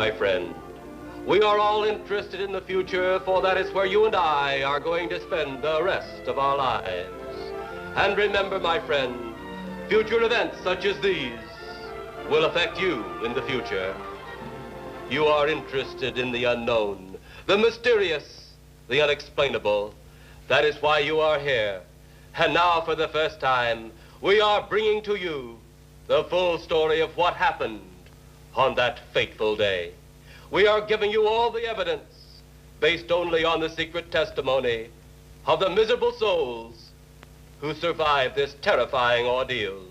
my friend. We are all interested in the future, for that is where you and I are going to spend the rest of our lives. And remember, my friend, future events such as these will affect you in the future. You are interested in the unknown, the mysterious, the unexplainable. That is why you are here. And now, for the first time, we are bringing to you the full story of what happened on that fateful day. We are giving you all the evidence based only on the secret testimony of the miserable souls who survived this terrifying ordeal.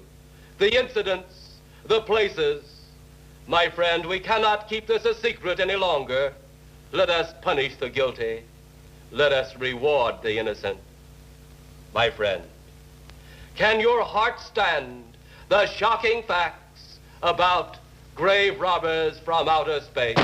The incidents, the places. My friend, we cannot keep this a secret any longer. Let us punish the guilty. Let us reward the innocent. My friend, can your heart stand the shocking facts about grave robbers from outer space?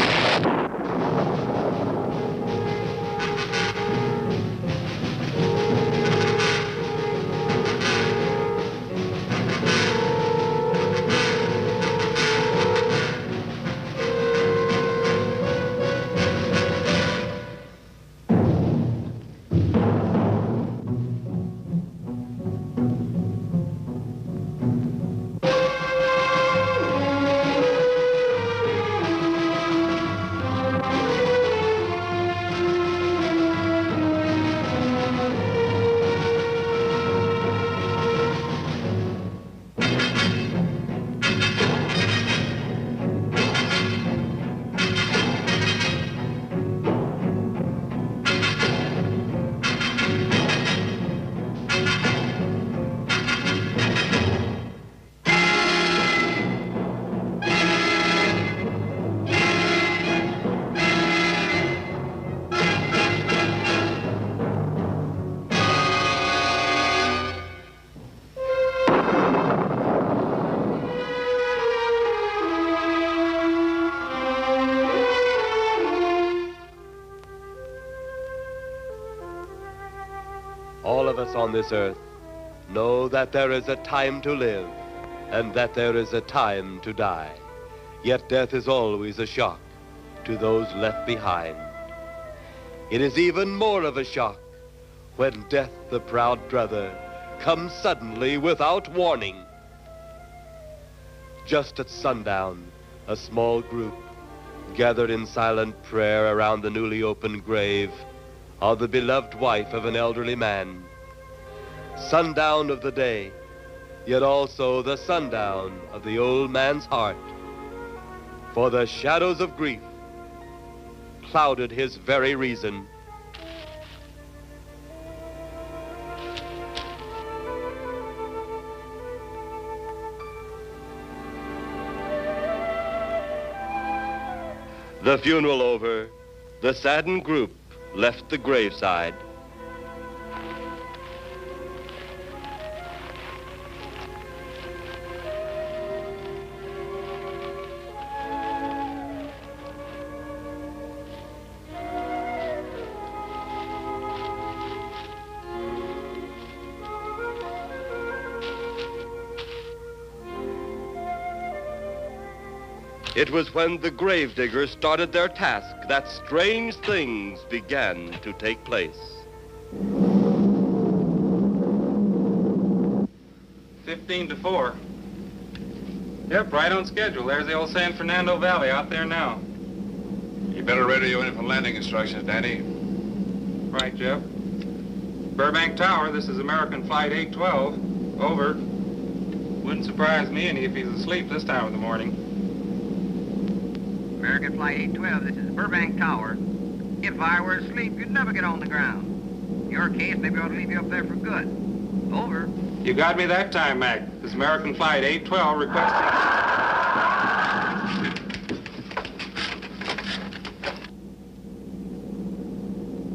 All of us on this earth know that there is a time to live and that there is a time to die. Yet death is always a shock to those left behind. It is even more of a shock when death, the proud brother, comes suddenly without warning. Just at sundown, a small group gathered in silent prayer around the newly opened grave of the beloved wife of an elderly man. Sundown of the day, yet also the sundown of the old man's heart. For the shadows of grief clouded his very reason. The funeral over, the saddened group left the graveside. It was when the gravediggers started their task that strange things began to take place. 15-4. Yep, right on schedule. There's the old San Fernando Valley out there now. You better radio in for landing instructions, Danny. Right, Jeff. Burbank Tower, this is American Flight 812. Over. Wouldn't surprise me any if he's asleep this time of the morning. American Flight 812, this is Burbank Tower. If I were asleep, you'd never get on the ground. In your case, maybe I ought to leave you up there for good. Over. You got me that time, Mac. This is American Flight 812 requesting...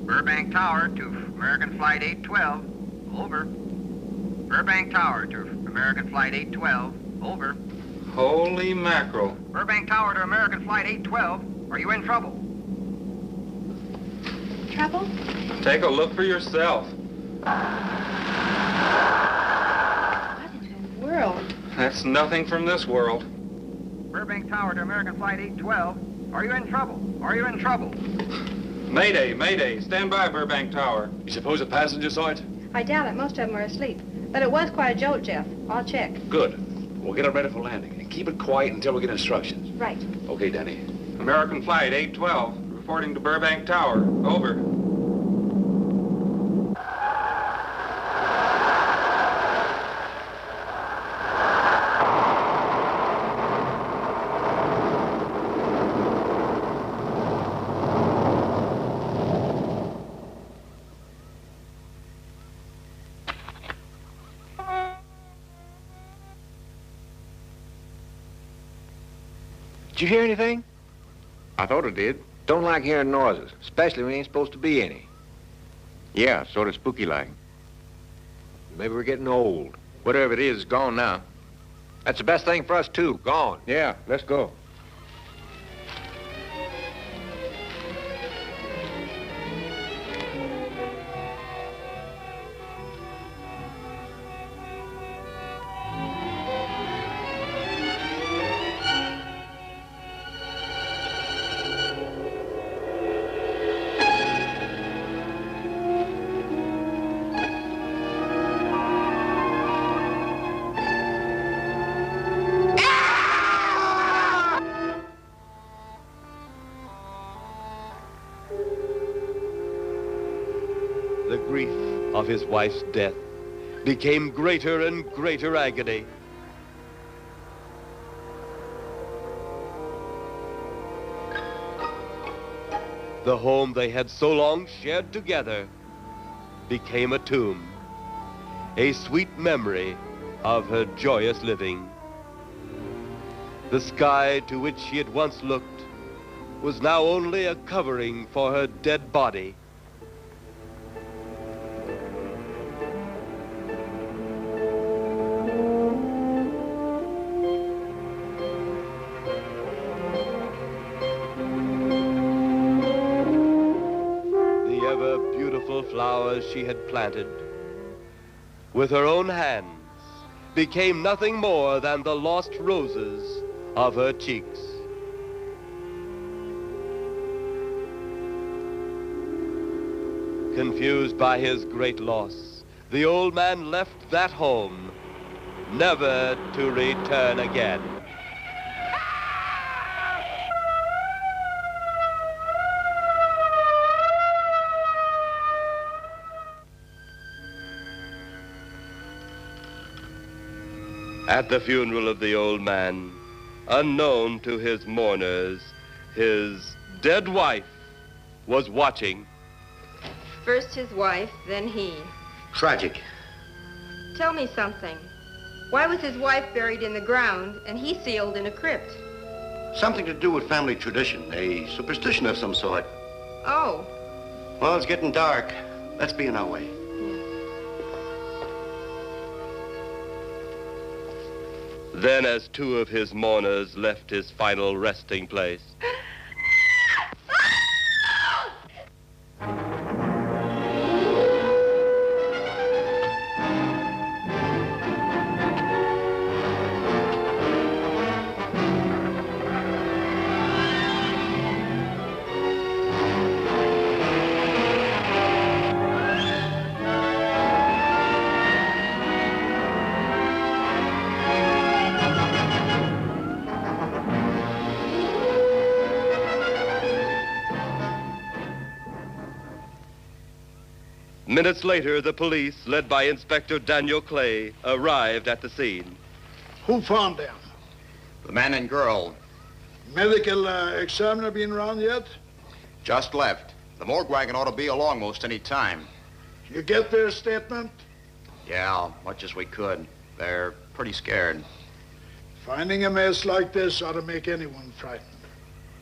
Burbank Tower to American Flight 812. Over. Burbank Tower to American Flight 812. Over. Holy mackerel. Burbank Tower to American Flight 812. Are you in trouble? Trouble? Take a look for yourself. What in the world? That's nothing from this world. Burbank Tower to American Flight 812. Are you in trouble? Are you in trouble? Mayday, mayday. Stand by, Burbank Tower. You suppose a passenger saw it? I doubt it. Most of them are asleep. But it was quite a jolt, Jeff. I'll check. Good. We'll get it ready for landing. And keep it quiet until we get instructions. Right. Okay, Danny. American Flight 812, reporting to Burbank Tower. Over. Did you hear anything? I thought it did. Don't like hearing noises, especially when ain't supposed to be any. Yeah, sort of spooky-like. Maybe we're getting old. Whatever it is, it's gone now. That's the best thing for us, too. Gone. Yeah, let's go. The grief of his wife's death became greater and greater agony. The home they had so long shared together became a tomb, a sweet memory of her joyous living. The sky to which she had once looked was now only a covering for her dead body. Flowers she had planted with her own hands became nothing more than the lost roses of her cheeks. Confused by his great loss, the old man left that home, never to return again. At the funeral of the old man, unknown to his mourners, his dead wife was watching. First his wife, then he. Tragic. Tell me something. Why was his wife buried in the ground and he sealed in a crypt? Something to do with family tradition, a superstition of some sort. Oh. Well, it's getting dark. Let's be on our way. Then, as two of his mourners left his final resting place, minutes later, the police, led by Inspector Daniel Clay, arrived at the scene. Who found them? The man and girl. Medical examiner been around yet? Just left. The morgue wagon ought to be along most any time. You get their statement? Yeah, much as we could. They're pretty scared. Finding a mess like this ought to make anyone frightened.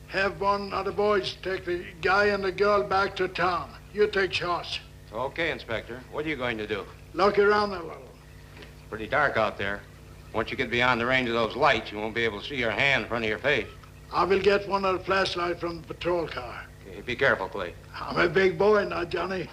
Have one of the boys take the guy and the girl back to town. You take charge. Okay, Inspector. What are you going to do? Look around a little. It's pretty dark out there. Once you get beyond the range of those lights, you won't be able to see your hand in front of your face. I will get one of the flashlights from the patrol car. Okay, be careful, Clay. I'm a big boy now, Johnny.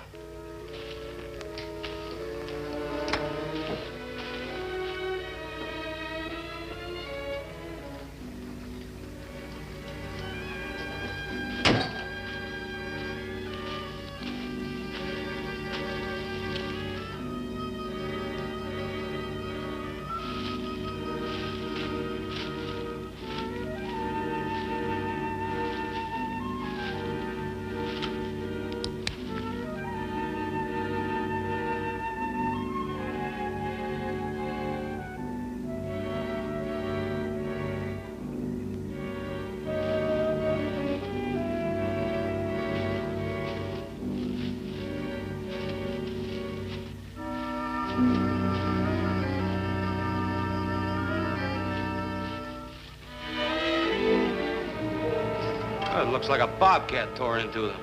Looks like a bobcat tore into them.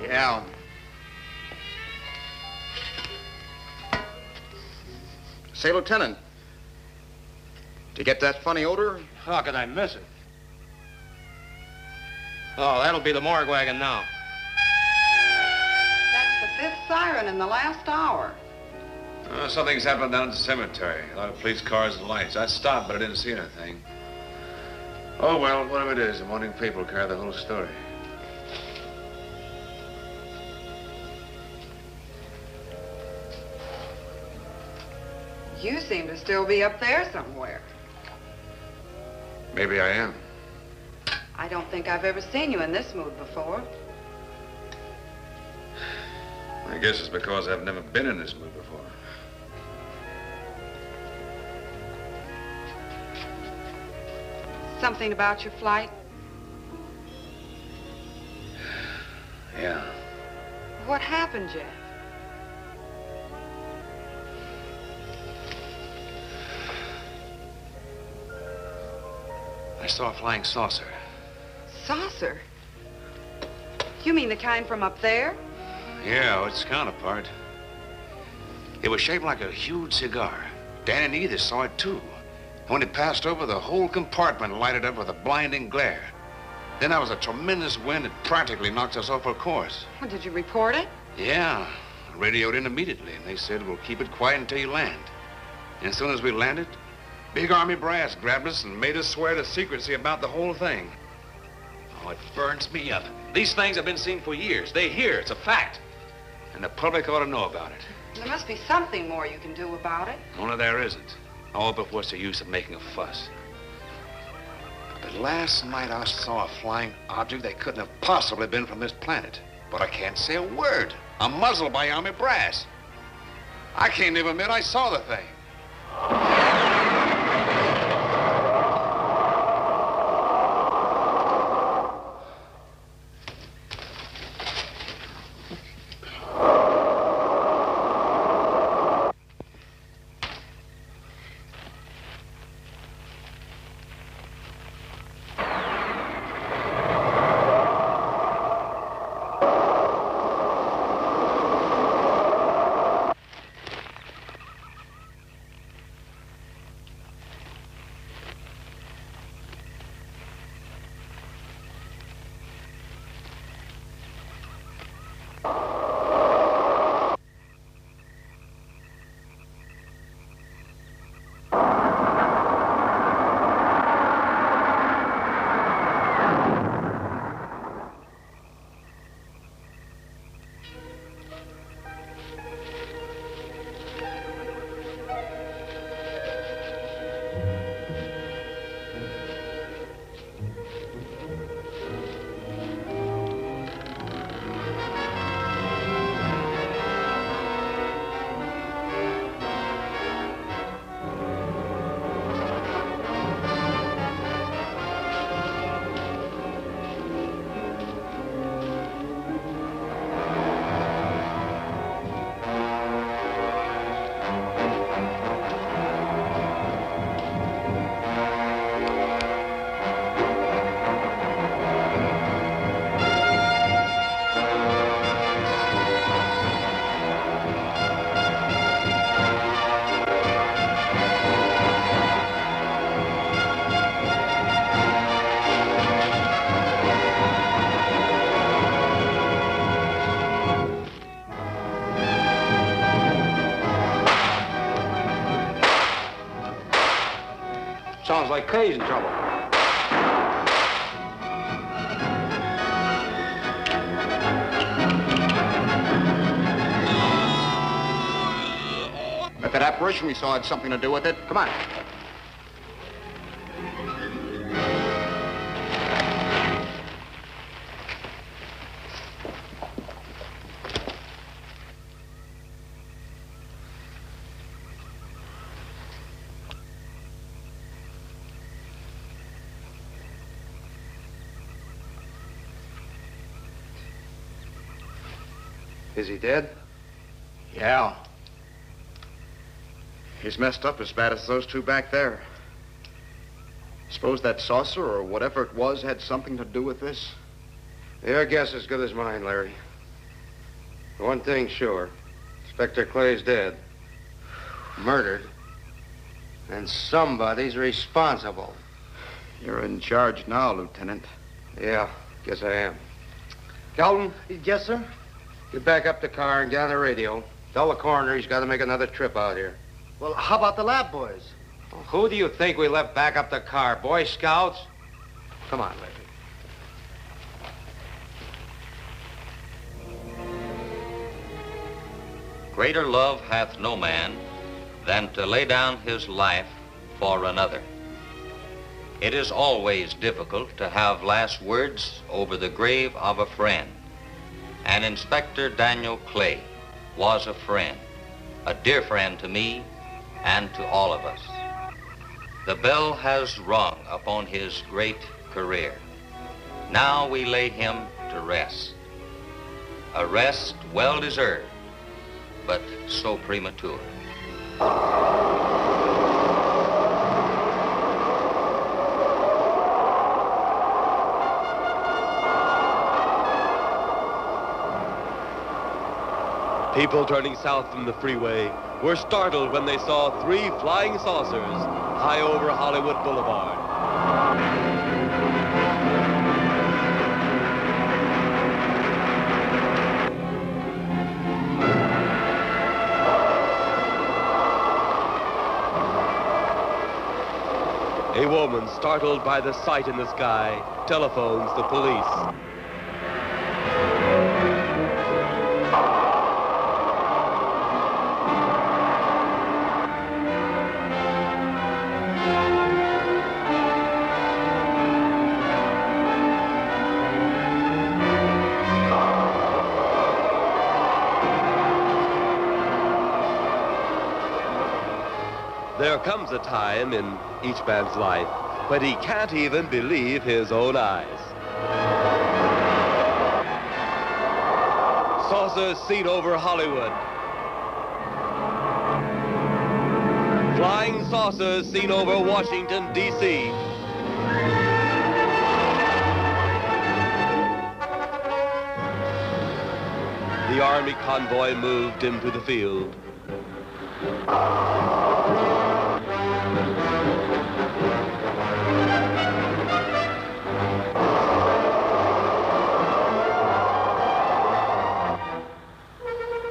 Yeah. Say, Lieutenant, did you get that funny odor? How could I miss it? Oh, that'll be the morgue wagon now. That's the 5th siren in the last hour. Something's happened down at the cemetery. A lot of police cars and lights. I stopped, but I didn't see anything. Oh, well, whatever it is, the morning paper will carry the whole story. You seem to still be up there somewhere. Maybe I am. I don't think I've ever seen you in this mood before. I guess it's because I've never been in this mood before. Something about your flight? Yeah. What happened, Jeff? I saw a flying saucer. Saucer? You mean the kind from up there? Yeah, its counterpart. It was shaped like a huge cigar. Dan and Edith saw it, too. When it passed over, the whole compartment lighted up with a blinding glare. Then there was a tremendous wind that practically knocked us off our course. Well, did you report it? Yeah, I radioed in immediately, and they said, we'll keep it quiet until you land. And as soon as we landed, big Army brass grabbed us and made us swear to secrecy about the whole thing. Oh, it burns me up. These things have been seen for years. They hear, it's a fact. And the public ought to know about it. There must be something more you can do about it. Only there isn't. Oh, but what's the use of making a fuss? But last night I saw a flying object that couldn't have possibly been from this planet. But I can't say a word. I'm muzzled by Army brass. I can't even admit I saw the thing. Sounds like Kay's in trouble. If that apparition we saw had something to do with it, come on. Is he dead? Yeah. He's messed up as bad as those two back there. Suppose that saucer or whatever it was had something to do with this? Your guess is as good as mine, Larry. One thing's sure. Inspector Clay's dead. Murdered. And somebody's responsible. You're in charge now, Lieutenant. Yeah, guess I am. Kelton? Yes, sir? Get back up the car and get on the radio. Tell the coroner he's got to make another trip out here. Well, how about the lab boys? Well, who do you think we left back up the car? Boy Scouts? Come on, Larry. Greater love hath no man than to lay down his life for another. It is always difficult to have last words over the grave of a friend. And Inspector Daniel Clay was a friend, a dear friend to me and to all of us. The bell has rung upon his great career. Now we lay him to rest. A rest well deserved, but so premature. People turning south from the freeway were startled when they saw 3 flying saucers high over Hollywood Boulevard. A woman, startled by the sight in the sky, telephones the police. There comes a time in each man's life when he can't even believe his own eyes. Saucers seen over Hollywood. Flying saucers seen over Washington, D.C. The Army convoy moved into the field.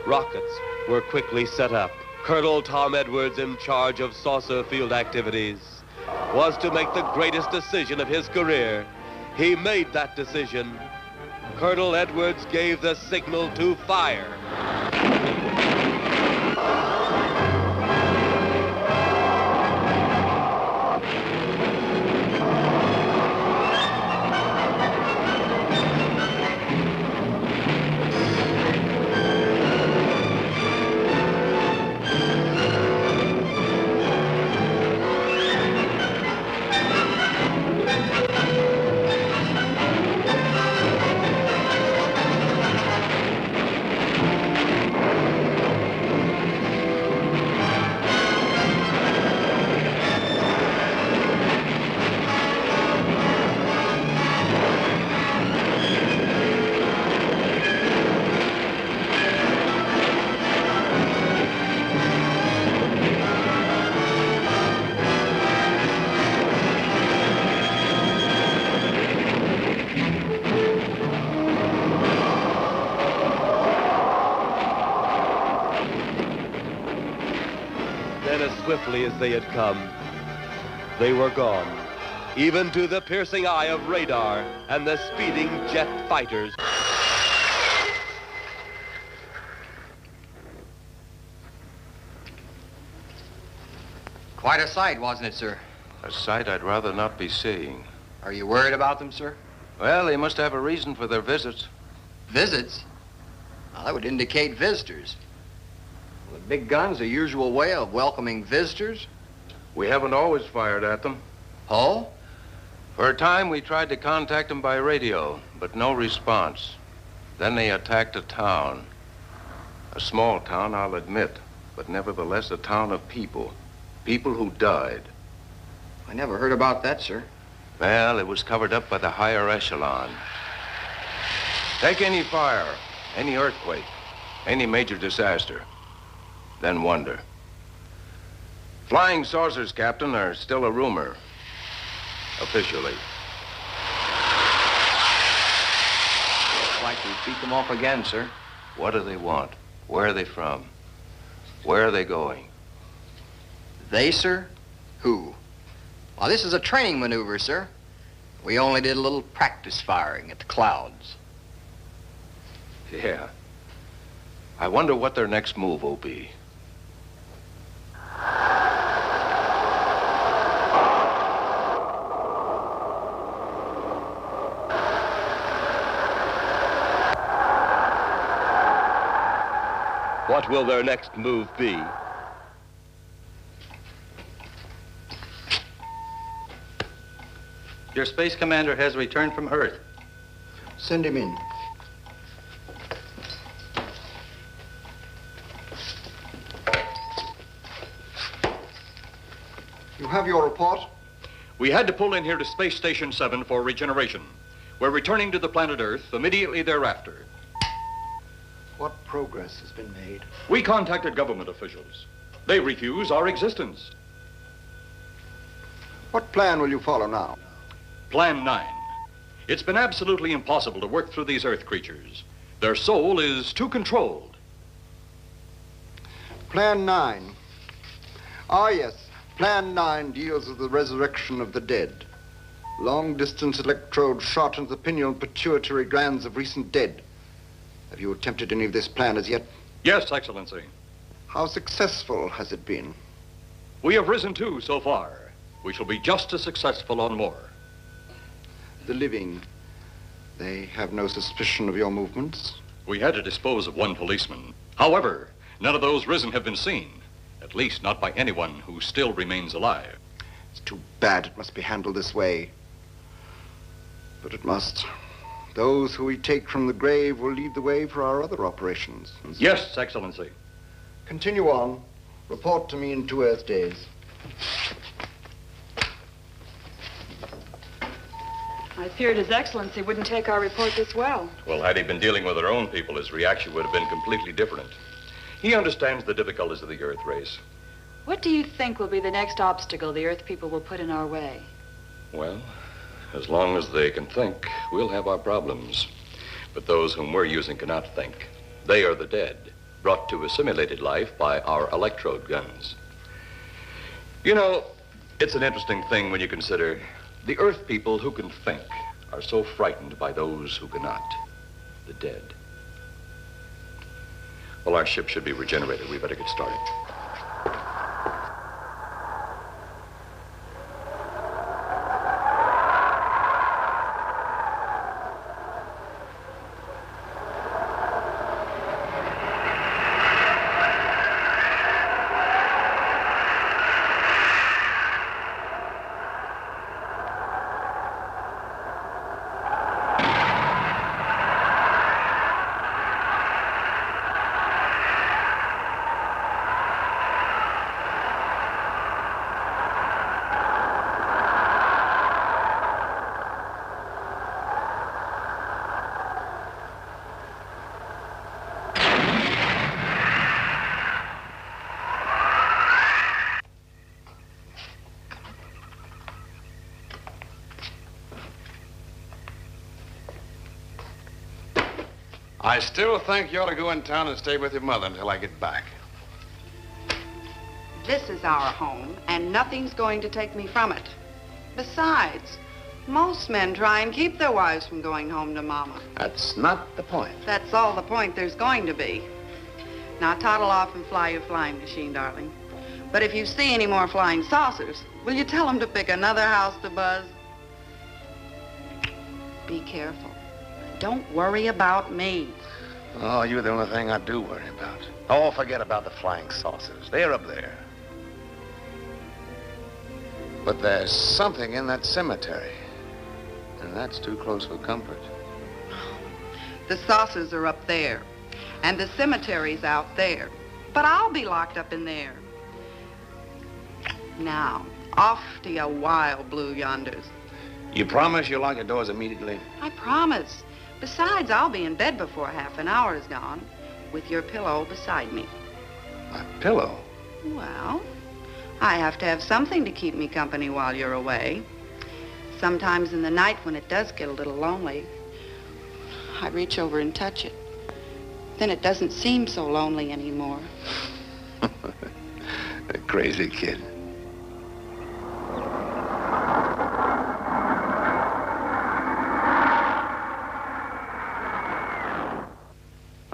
Rockets were quickly set up. Colonel Tom Edwards, in charge of saucer field activities, was to make the greatest decision of his career. He made that decision. Colonel Edwards gave the signal to fire. Then, as swiftly as they had come, they were gone, even to the piercing eye of radar and the speeding jet fighters. Quite a sight, wasn't it, sir? A sight I'd rather not be seeing. Are you worried about them, sir? Well, they must have a reason for their visits. Visits? Well, that would indicate visitors. Well, the big gun's the usual way of welcoming visitors. We haven't always fired at them. Oh? For a time, we tried to contact them by radio, but no response. Then they attacked a town. A small town, I'll admit, but nevertheless a town of people. People who died. I never heard about that, sir. Well, it was covered up by the higher echelon. Take any fire, any earthquake, any major disaster, then wonder. Flying saucers, Captain, are still a rumor, officially. Looks like we beat them off again, sir. What do they want? Where are they from? Where are they going? They, sir? Who? Well, this is a training maneuver, sir. We only did a little practice firing at the clouds. Yeah. I wonder what their next move will be. What will their next move be? Your space commander has returned from Earth. Send him in. You have your report? We had to pull in here to Space Station 7 for regeneration. We're returning to the planet Earth immediately thereafter. What progress has been made? We contacted government officials. They refuse our existence. What plan will you follow now? Plan 9. It's been absolutely impossible to work through these Earth creatures. Their soul is too controlled. Plan 9. Ah, yes. Plan 9 deals with the resurrection of the dead. Long-distance electrode shot into the pineal pituitary glands of recent dead. Have you attempted any of this plan as yet? Yes, Excellency. How successful has it been? We have risen 2 so far. We shall be just as successful on more. The living, they have no suspicion of your movements? We had to dispose of 1 policeman. However, none of those risen have been seen. At least not by anyone who still remains alive. It's too bad it must be handled this way. But it must. Those who we take from the grave will lead the way for our other operations. Yes, Excellency. Continue on. Report to me in 2 Earth days. I feared His Excellency wouldn't take our report this well. Well, had he been dealing with our own people, his reaction would have been completely different. He understands the difficulties of the Earth race. What do you think will be the next obstacle the Earth people will put in our way? Well, as long as they can think, we'll have our problems. But those whom we're using cannot think. They are the dead, brought to a simulated life by our electrode guns. You know, it's an interesting thing when you consider the Earth people who can think are so frightened by those who cannot, the dead. Well, our ship should be regenerated. We better get started. I still think you ought to go in town and stay with your mother until I get back. This is our home, and nothing's going to take me from it. Besides, most men try and keep their wives from going home to Mama. That's not the point. That's all the point there's going to be. Now toddle off and fly your flying machine, darling. But if you see any more flying saucers, will you tell them to pick another house to buzz? Be careful. Don't worry about me. Oh, you're the only thing I do worry about. Oh, forget about the flying saucers. They're up there. But there's something in that cemetery. And that's too close for comfort. The saucers are up there, and the cemetery's out there. But I'll be locked up in there. Now, off to your wild blue yonders. You promise you'll lock your doors immediately? I promise. Besides, I'll be in bed before half an hour is gone, with your pillow beside me. My pillow? Well, I have to have something to keep me company while you're away. Sometimes in the night when it does get a little lonely, I reach over and touch it. Then it doesn't seem so lonely anymore. A crazy kid.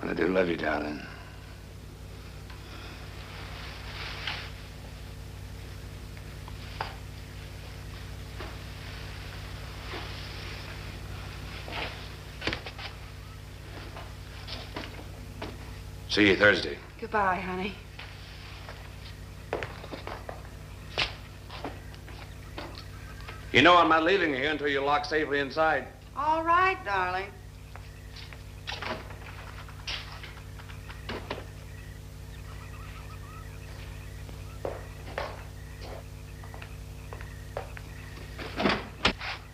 I do love you, darling. See you Thursday. Goodbye, honey. You know I'm not leaving you here until you're locked safely inside. All right, darling.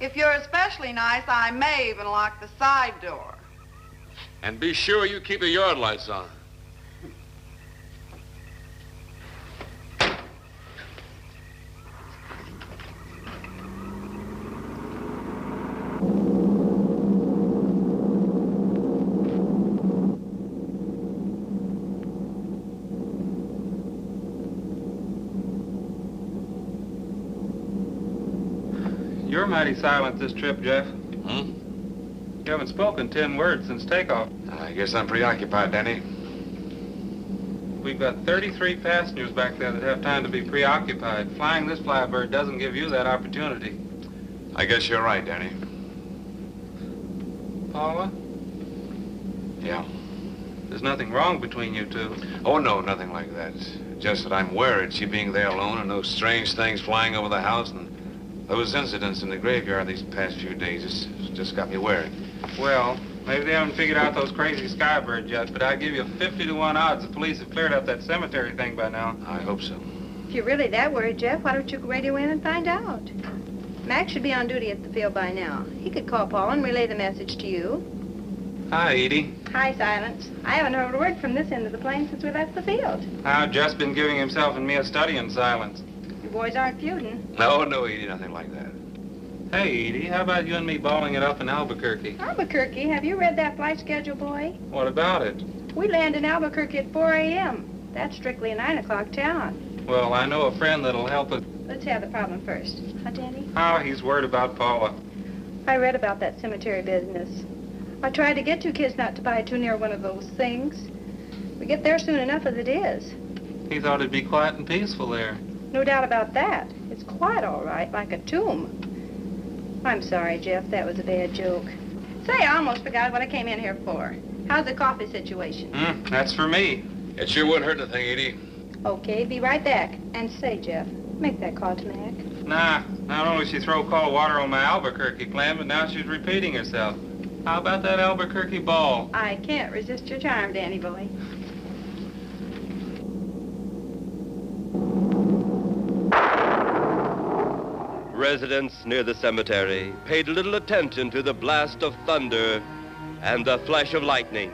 If you're especially nice, I may even lock the side door. And be sure you keep the yard lights on. You're mighty silent this trip, Jeff. You haven't spoken 10 words since takeoff. I guess I'm preoccupied, Danny. We've got 33 passengers back there that have time to be preoccupied. Flying this flybird doesn't give you that opportunity. I guess you're right, Danny. Paula? Yeah. There's nothing wrong between you two. Oh, no, nothing like that. Just that I'm worried, she being there alone and those strange things flying over the house and those incidents in the graveyard these past few days. It's just got me worried. Well, maybe they haven't figured out those crazy skybirds yet, but I'd give you 50 to 1 odds the police have cleared up that cemetery thing by now. I hope so. If you're really that worried, Jeff, why don't you radio in and find out? Mac should be on duty at the field by now. He could call Paul and relay the message to you. Hi, Edie. Hi, Silence. I haven't heard a word from this end of the plane since we left the field. I've just been giving himself and me a study in silence. You boys aren't feuding. No, Edie, nothing like that. Hey, Edie, how about you and me balling it up in Albuquerque? Albuquerque? Have you read that flight schedule, boy? What about it? We land in Albuquerque at 4 a.m. That's strictly a 9 o'clock town. Well, I know a friend that'll help us. Let's have the problem first. Huh, Danny? Oh, he's worried about Paula. I read about that cemetery business. I tried to get you kids not to buy too near one of those things. We get there soon enough as it is. He thought it'd be quiet and peaceful there. No doubt about that. It's quiet all right, like a tomb. I'm sorry, Jeff. That was a bad joke. Say, I almost forgot what I came in here for. How's the coffee situation? That's for me. It sure wouldn't hurt a thing, Edie. Okay, be right back. And say, Jeff, make that call to Mac. Nah, not only she throw cold water on my Albuquerque plan, but now she's repeating herself. How about that Albuquerque ball? I can't resist your charm, Danny boy. Residents near the cemetery paid little attention to the blast of thunder and the flash of lightning.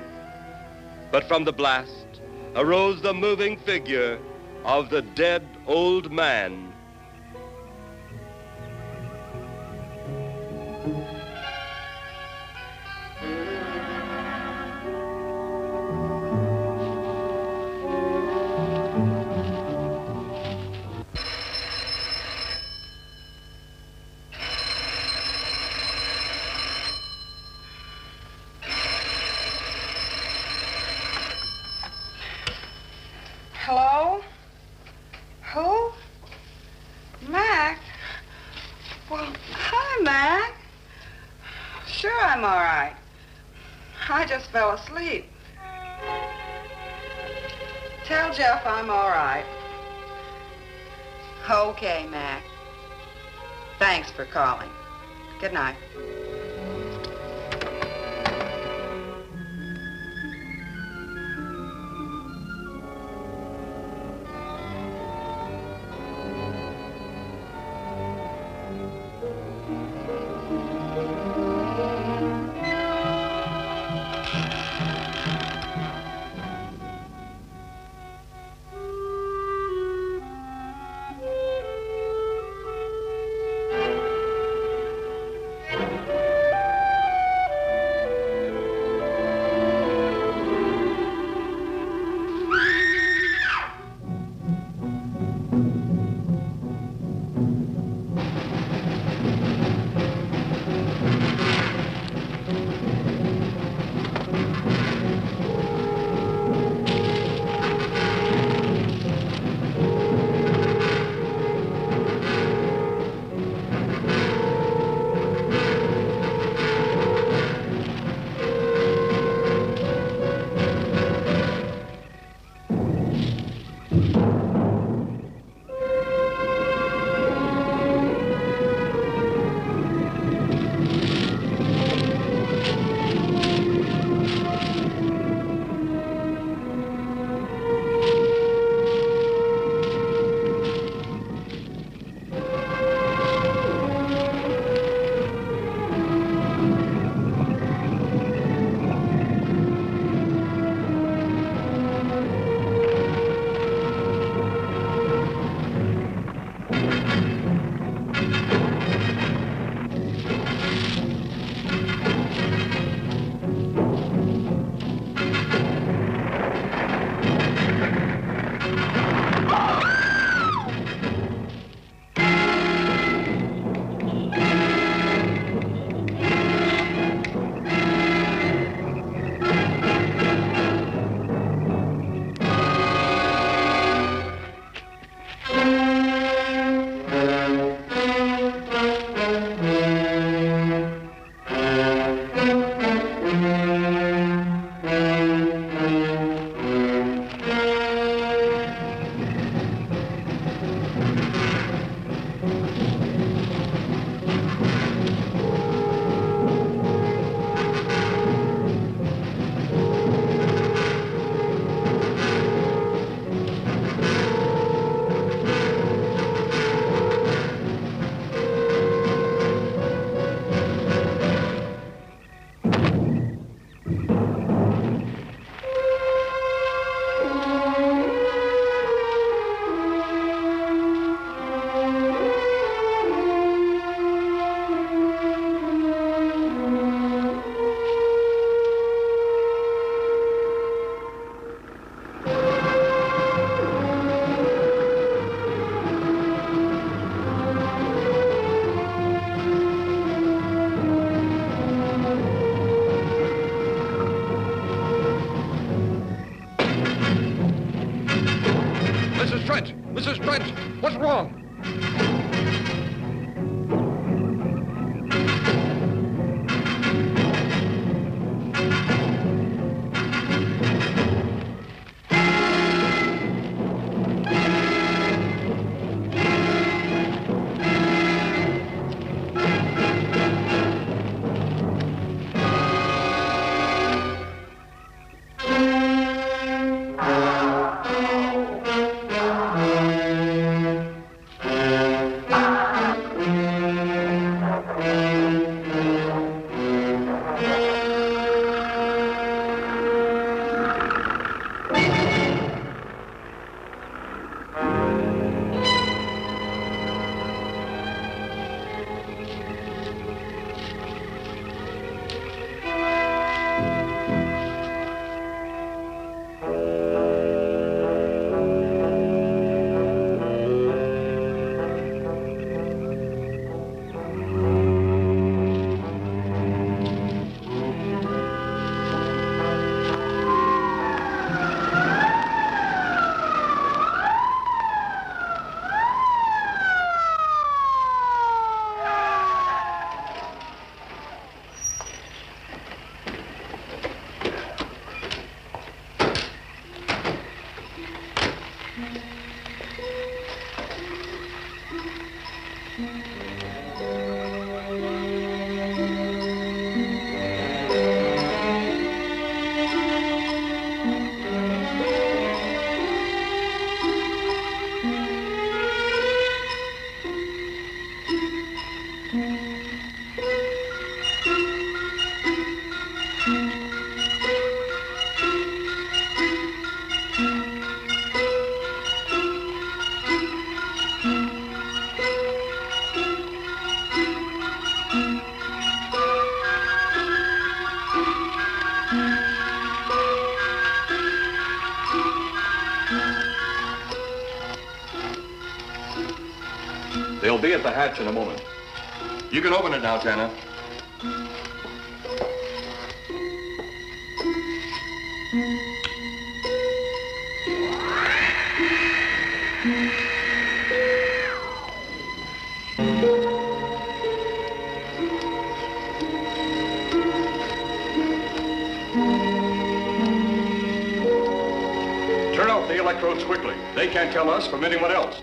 But from the blast arose the moving figure of the dead old man. Hello? Who? Mac? Well, hi, Mac. Sure, I'm all right. I just fell asleep. Tell Jeff I'm all right. Okay, Mac. Thanks for calling. Good night. What's wrong? They'll be at the hatch in a moment. You can open it now, Tanner. Turn off the electrodes quickly. They can't tell us from anyone else.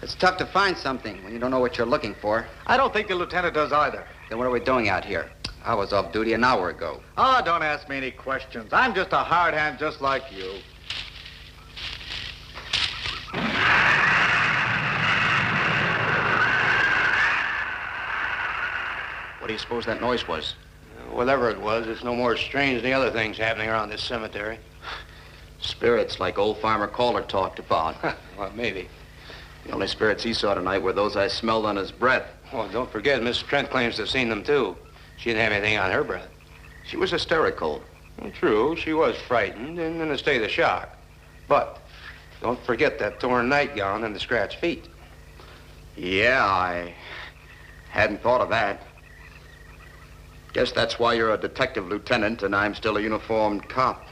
It's tough to find something when you don't know what you're looking for. I don't think the lieutenant does either. Then what are we doing out here? I was off duty an hour ago. Oh, don't ask me any questions. I'm just a hard hand just like you. What do you suppose that noise was? Whatever it was, it's no more strange than the other things happening around this cemetery. Spirits like old Farmer Calder talked about. Well, maybe. The only spirits he saw tonight were those I smelled on his breath. Oh, don't forget, Miss Trent claims to have seen them, too. She didn't have anything on her breath. She was hysterical. Well, true, she was frightened and in a state of shock. But don't forget that torn nightgown and the scratched feet. Yeah, I hadn't thought of that. Guess that's why you're a detective lieutenant and I'm still a uniformed cop.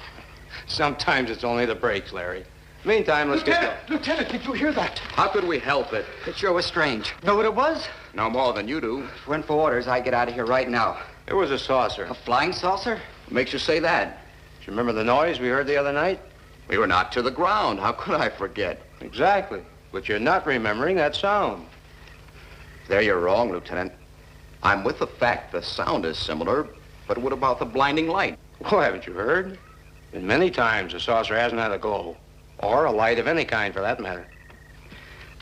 Sometimes it's only the breaks, Larry. Meantime, let's get going. Lieutenant, did you hear that? How could we help it? It sure was strange. Know what it was? No more than you do. If it weren't for orders, I'd get out of here right now. It was a saucer. A flying saucer? What makes you say that? Do you remember the noise we heard the other night? We were knocked to the ground. How could I forget? Exactly. But you're not remembering that sound. There you're wrong, Lieutenant. I'm with the fact the sound is similar, but what about the blinding light? Well, haven't you heard? And many times the saucer hasn't had a glow. Or a light of any kind, for that matter.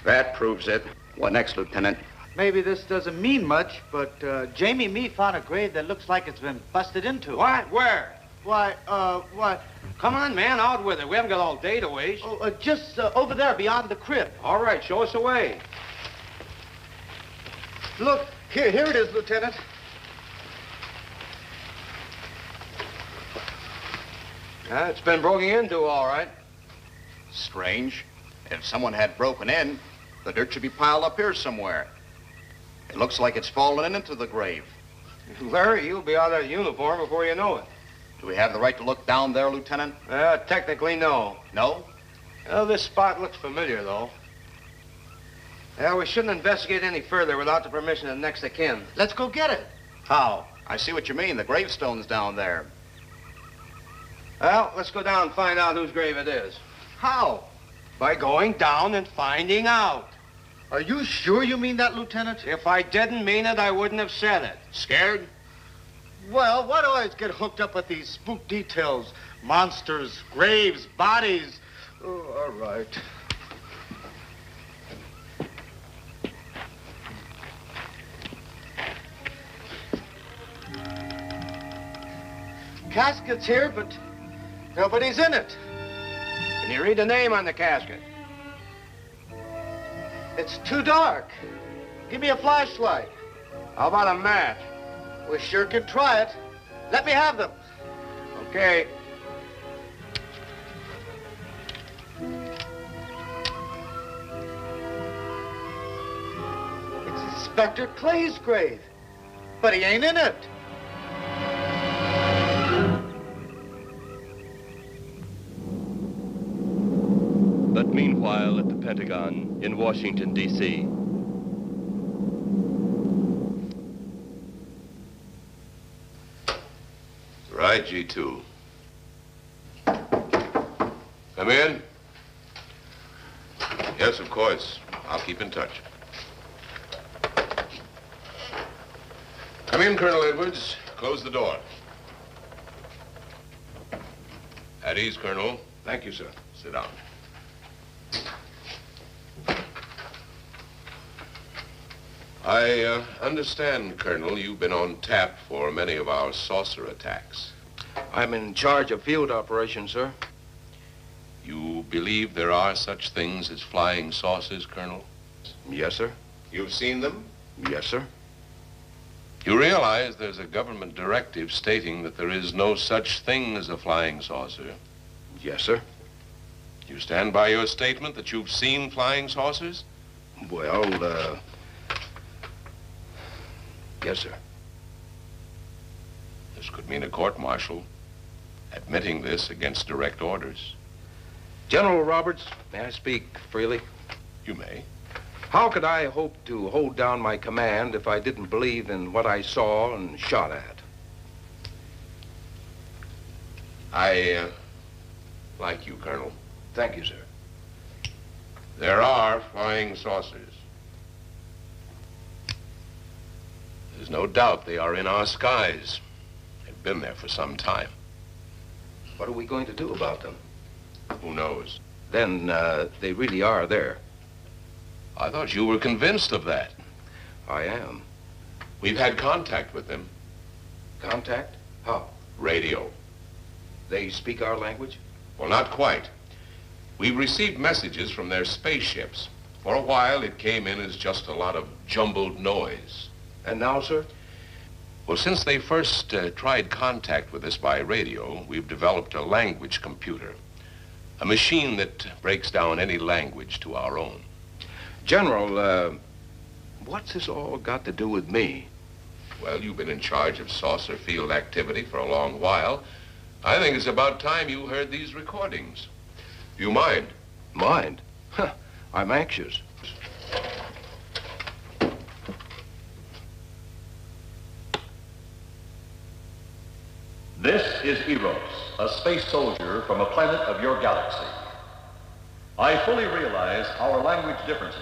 That proves it. What next, Lieutenant? Maybe this doesn't mean much, but Jamie and me found a grave that looks like it's been busted into. What? Where? Why, what? Come on, man, out with it. We haven't got all day to waste. Oh, just over there beyond the crib. All right, show us the way. Look, here it is, Lieutenant. It's been broken into, all right. Strange. If someone had broken in, the dirt should be piled up here somewhere. It looks like it's fallen into the grave. Larry, you'll be out of uniform before you know it. Do we have the right to look down there, Lieutenant? Technically, no. No? Well, this spot looks familiar, though. We shouldn't investigate any further without the permission of next of kin. Let's go get it. How? I see what you mean. The gravestone's down there. Well, let's go down and find out whose grave it is. How? By going down and finding out. Are you sure you mean that, Lieutenant? If I didn't mean it, I wouldn't have said it. Scared? Well, why do I always get hooked up with these spook details? Monsters, graves, bodies. Oh, all right. Casket's here, but nobody's in it. Can you read the name on the casket? It's too dark. Give me a flashlight. How about a match? We sure can try it. Let me have them. Okay. It's Inspector Clay's grave, but he ain't in it. But meanwhile, at the Pentagon in Washington, D.C., Right, G2. Come in. Yes, of course. I'll keep in touch. Come in, Colonel Edwards. Close the door. At ease, Colonel. Thank you, sir. Sit down. I understand, Colonel, you've been on tap for many of our saucer attacks. I'm in charge of field operations, sir. You believe there are such things as flying saucers, Colonel? Yes, sir. You've seen them? Yes, sir. You realize there's a government directive stating that there is no such thing as a flying saucer? Yes, sir. You stand by your statement that you've seen flying saucers? Well, yes, sir. This could mean a court-martial, admitting this against direct orders. General Roberts, may I speak freely? You may. How could I hope to hold down my command if I didn't believe in what I saw and shot at? I like you, Colonel. Thank you, sir. There are flying saucers. There's no doubt they are in our skies. They've been there for some time. What are we going to do about them? Who knows? Then they really are there. I thought you were convinced of that. I am. We've had contact with them. Contact? How? Radio. They speak our language? Well, not quite. We received messages from their spaceships. For a while, it came in as just a lot of jumbled noise. And now, sir? Well, since they first tried contact with us by radio, we've developed a language computer. A machine that breaks down any language to our own. General, what's this all got to do with me? Well, you've been in charge of saucer field activity for a long while. I think it's about time you heard these recordings. Do you mind? Mind? Huh, I'm anxious. This is Eros, a space soldier from a planet of your galaxy. I fully realize our language differences.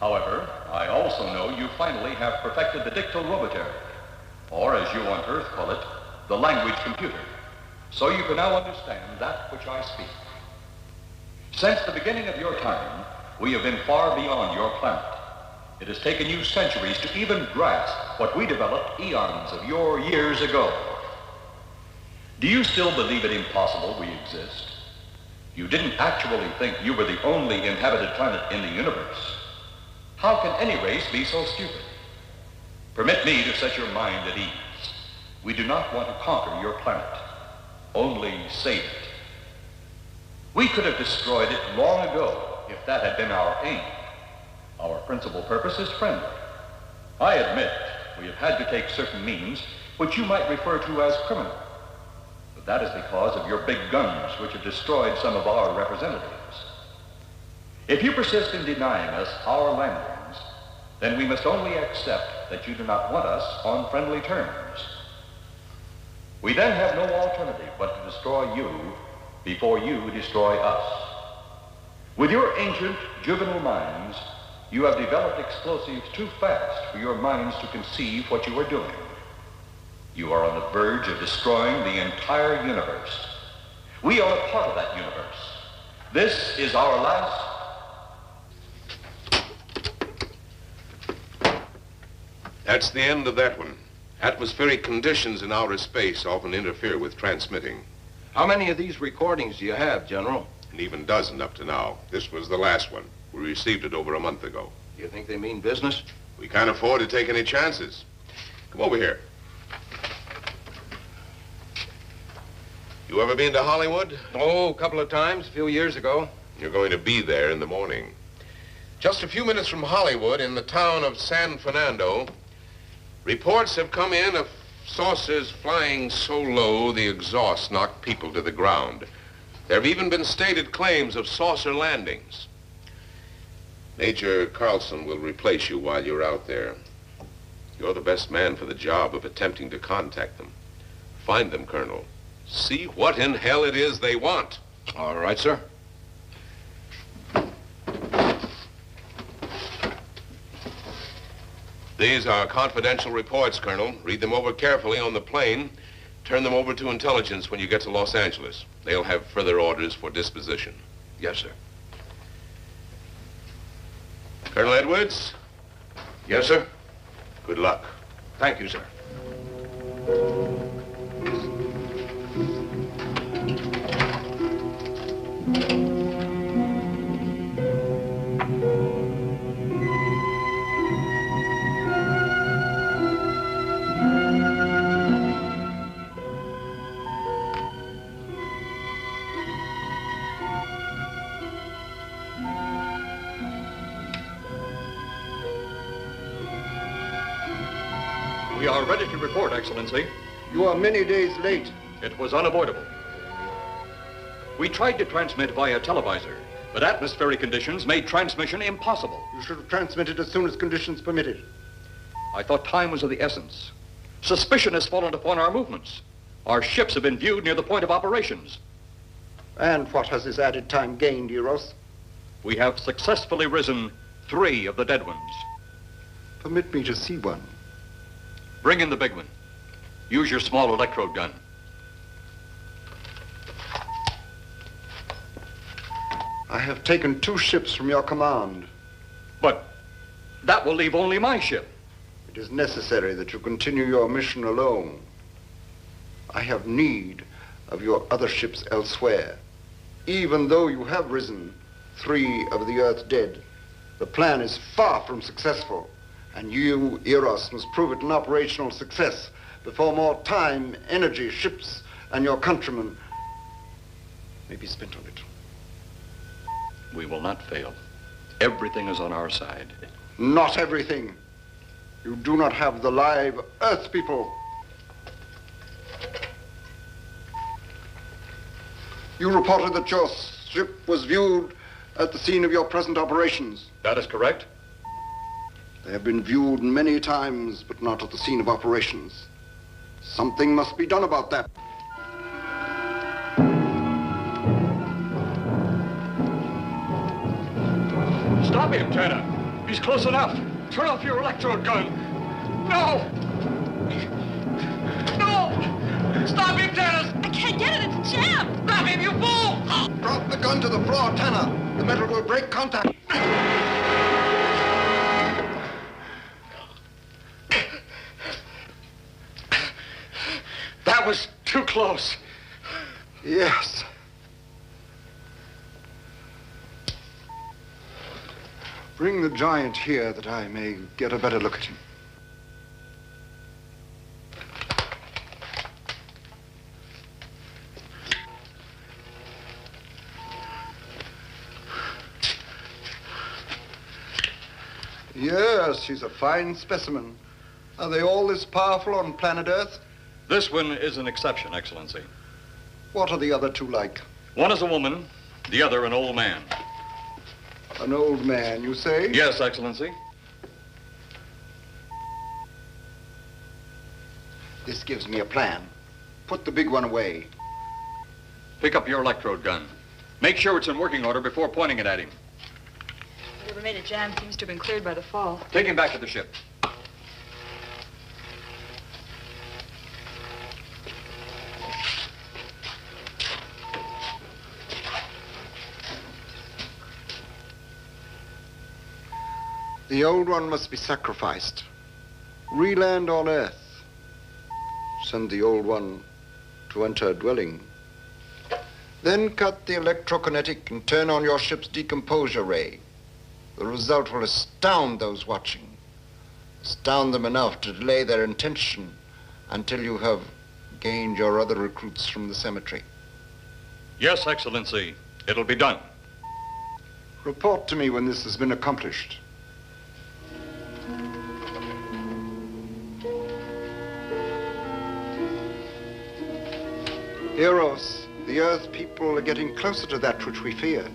However, I also know you finally have perfected the dictoroboter, or as you on Earth call it, the language computer. So you can now understand that which I speak. Since the beginning of your time, we have been far beyond your planet. It has taken you centuries to even grasp what we developed eons of your years ago. Do you still believe it impossible we exist? You didn't actually think you were the only inhabited planet in the universe. How can any race be so stupid? Permit me to set your mind at ease. We do not want to conquer your planet. only save it. We could have destroyed it long ago if that had been our aim. Our principal purpose is friendly. I admit we have had to take certain means which you might refer to as criminal. But that is because of your big guns, which have destroyed some of our representatives. If you persist in denying us our landings, then we must only accept that you do not want us on friendly terms. We then have no alternative but to destroy you before you destroy us. With your ancient juvenile minds, you have developed explosives too fast for your minds to conceive what you are doing. You are on the verge of destroying the entire universe. We are a part of that universe. This is our last. That's the end of that one. Atmospheric conditions in outer space often interfere with transmitting. How many of these recordings do you have, General? An even dozen up to now. This was the last one. We received it over a month ago. You think they mean business? We can't afford to take any chances. Come over here. You ever been to Hollywood? Oh, a couple of times, a few years ago. You're going to be there in the morning. Just a few minutes from Hollywood, in the town of San Fernando, reports have come in of saucers flying so low the exhaust knocked people to the ground. There have even been stated claims of saucer landings. Major Carlson will replace you while you're out there. You're the best man for the job of attempting to contact them. Find them, Colonel. See what in hell it is they want. All right, sir. These are confidential reports, Colonel. Read them over carefully on the plane. Turn them over to intelligence when you get to Los Angeles. They'll have further orders for disposition. Yes, sir. Colonel Edwards? Yes, sir. Good luck. Thank you, sir. We are ready to report, Excellency. You are many days late. It was unavoidable. We tried to transmit via televisor, but atmospheric conditions made transmission impossible. You should have transmitted as soon as conditions permitted. I thought time was of the essence. Suspicion has fallen upon our movements. Our ships have been viewed near the point of operations. And what has this added time gained, Eros? We have successfully risen 3 of the dead ones. Permit me to see one. Bring in the big one. Use your small electrode gun. I have taken 2 ships from your command. But that will leave only my ship. It is necessary that you continue your mission alone. I have need of your other ships elsewhere. Even though you have risen 3 of the Earth's dead, the plan is far from successful. And you, Eros, must prove it an operational success before more time, energy, ships, and your countrymen may be spent on it. We will not fail. Everything is on our side. Not everything. You do not have the live Earth people. You reported that your ship was viewed at the scene of your present operations. That is correct. They have been viewed many times, but not at the scene of operations. Something must be done about that. Stop him, Tanner. He's close enough. Turn off your electrode gun. No! No! Stop him, Tanner! I can't get it. It's jammed. Grab him, you fool! Drop the gun to the floor, Tanner. The metal will break contact. That was too close. Yes. Bring the giant here that I may get a better look at him. Yes, he's a fine specimen. Are they all this powerful on planet Earth? This one is an exception, Excellency. What are the other two like? One is a woman, the other an old man. An old man, you say? Yes, Excellency. This gives me a plan. Put the big one away. Pick up your electrode gun. Make sure it's in working order before pointing it at him. Whatever made a jam seems to have been cleared by the fall. Take him back to the ship. The old one must be sacrificed. Re-land on Earth. Send the old one to enter a dwelling. Then cut the electrokinetic and turn on your ship's decomposure ray. The result will astound those watching. Astound them enough to delay their intention until you have gained your other recruits from the cemetery. Yes, Excellency. It'll be done. Report to me when this has been accomplished. Eros, the Earth people are getting closer to that which we fear.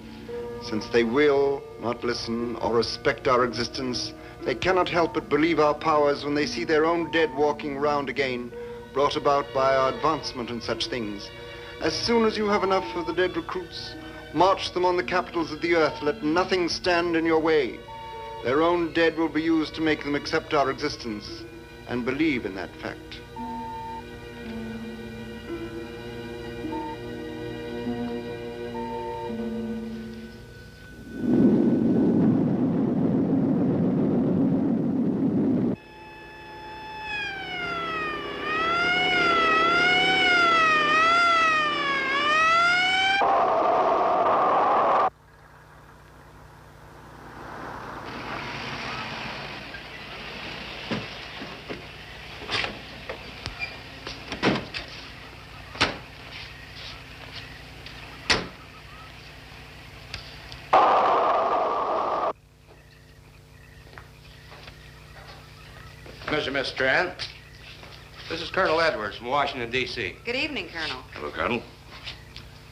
Since they will not listen or respect our existence, they cannot help but believe our powers when they see their own dead walking around again, brought about by our advancement and such things. As soon as you have enough of the dead recruits, march them on the capitals of the Earth. Let nothing stand in your way. Their own dead will be used to make them accept our existence and believe in that fact. Miss Strand. This is Colonel Edwards from Washington, D.C. Good evening, Colonel. Hello, Colonel.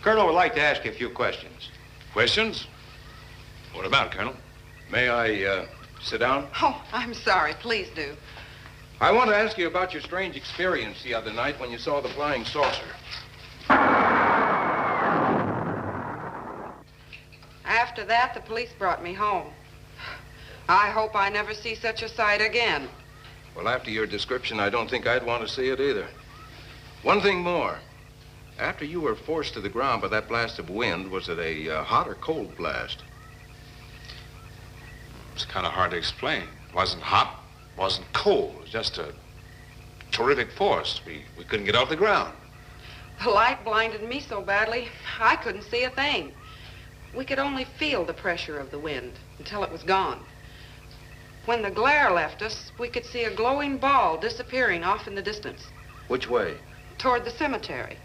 Colonel would like to ask you a few questions. Questions? What about, Colonel? May I sit down? Oh, I'm sorry. Please do. I want to ask you about your strange experience the other night when you saw the flying saucer. After that, the police brought me home. I hope I never see such a sight again. Well, after your description, I don't think I'd want to see it either. One thing more. After you were forced to the ground by that blast of wind, was it a hot or cold blast? It's kind of hard to explain. It wasn't hot, wasn't cold. It was just a terrific force. We couldn't get off the ground. The light blinded me so badly, I couldn't see a thing. We could only feel the pressure of the wind until it was gone. When the glare left us, we could see a glowing ball disappearing off in the distance. Which way? Toward the cemetery.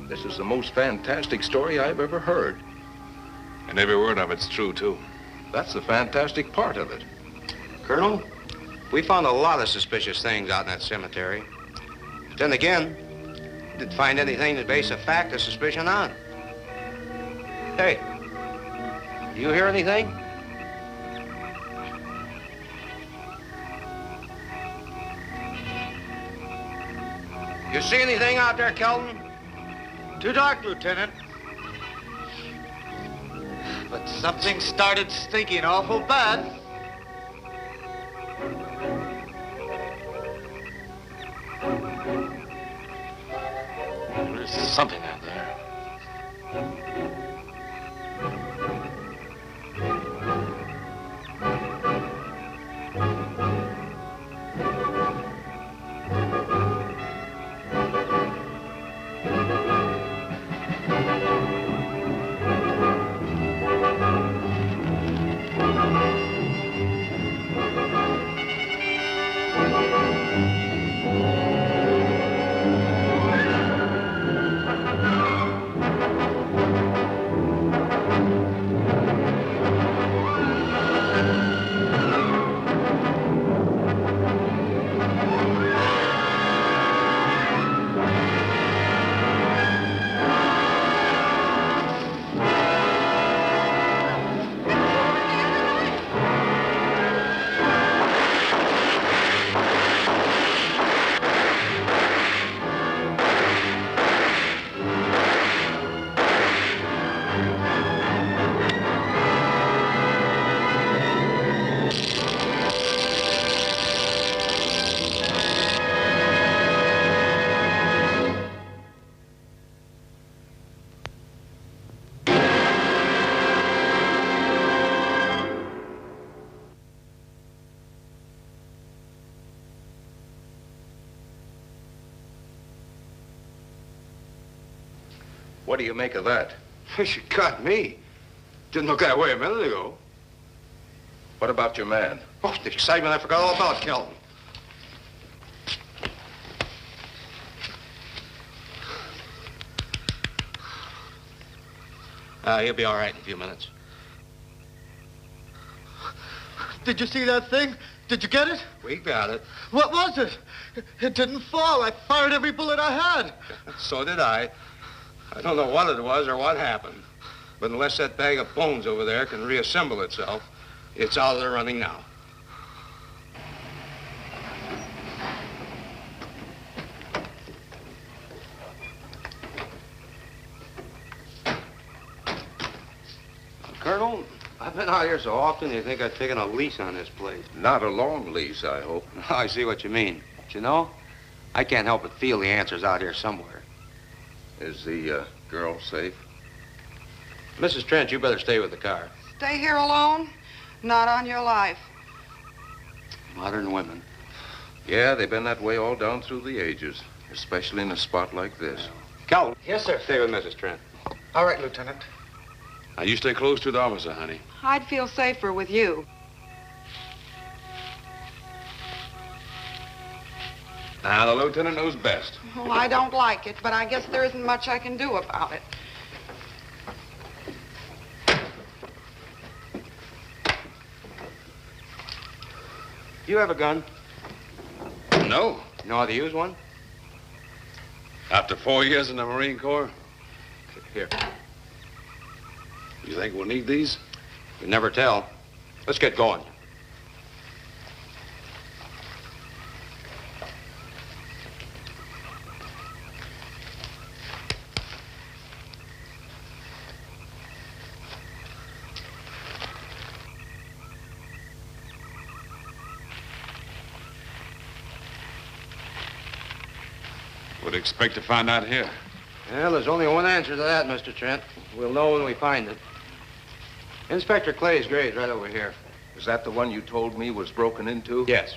This is the most fantastic story I've ever heard. And every word of it's true, too. That's the fantastic part of it. Colonel, we found a lot of suspicious things out in that cemetery. But then again, didn't find anything to base a fact or suspicion on. Hey, do you hear anything? You see anything out there, Kelton? Too dark, Lieutenant. But something started stinking awful bad. There's something out there. What do you make of that? She got me. Didn't look that way a minute ago. What about your man? Oh, the excitement, I forgot all about Kelton. He'll be all right in a few minutes. Did you see that thing? Did you get it? We got it. What was it? It didn't fall. I fired every bullet I had. So did I. I don't know what it was or what happened. But unless that bag of bones over there can reassemble itself, it's out of the running now. Colonel, I've been out here so often, you think I've taken a lease on this place. Not a long lease, I hope. I see what you mean. But you know, I can't help but feel the answer's out here somewhere. Is the girl safe? Mrs. Trent, you better stay with the car. Stay here alone? Not on your life. Modern women. Yeah, they've been that way all down through the ages, especially in a spot like this. Calvin. Yes, sir. Stay with Mrs. Trent. All right, Lieutenant. Now, you stay close to the officer, honey. I'd feel safer with you. Now, the lieutenant knows best. Well, I don't like it, but I guess there isn't much I can do about it. You have a gun? No. You know how to use one? After 4 years in the Marine Corps? Here. You think we'll need these? You never tell. Let's get going. Would expect to find out here. Well, there's only one answer to that, Mr. Trent. We'll know when we find it. Inspector Clay's grave's right over here. Is that the one you told me was broken into? Yes.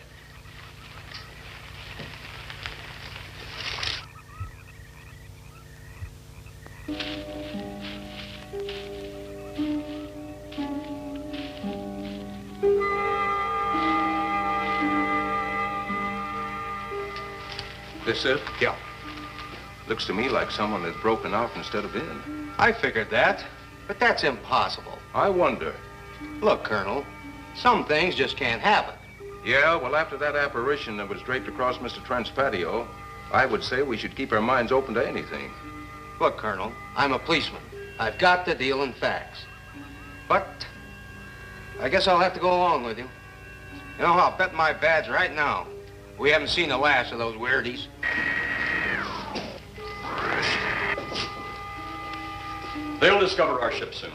This it? Yeah. Looks to me like someone had broken out instead of in. I figured that, but that's impossible. I wonder. Look, Colonel, some things just can't happen. Yeah, well, after that apparition that was draped across Mr. Trent's patio, I would say we should keep our minds open to anything. Look, Colonel, I'm a policeman. I've got to deal in facts. But I guess I'll have to go along with you. You know, I'll bet my badge right now we haven't seen the last of those weirdies. They'll discover our ship soon.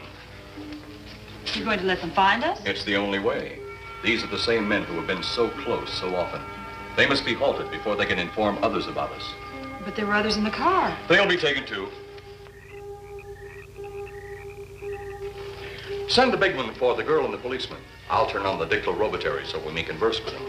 You're going to let them find us? It's the only way. These are the same men who have been so close so often. They must be halted before they can inform others about us. But there were others in the car. They'll be taken too. Send the big one for the girl and the policeman. I'll turn on the dictylrobotary so we may converse with them.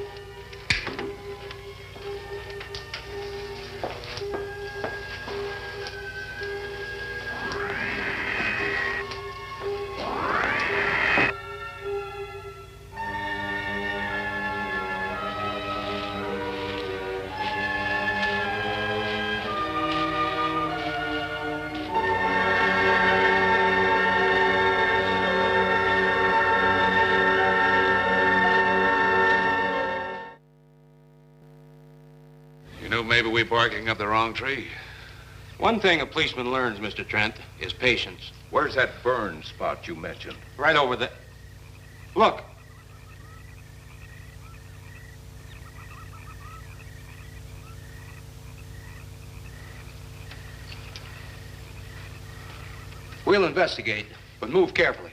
Maybe we're barking up the wrong tree. One thing a policeman learns, Mr. Trent, is patience. Where's that burn spot you mentioned? Right over there. Look. We'll investigate, but move carefully.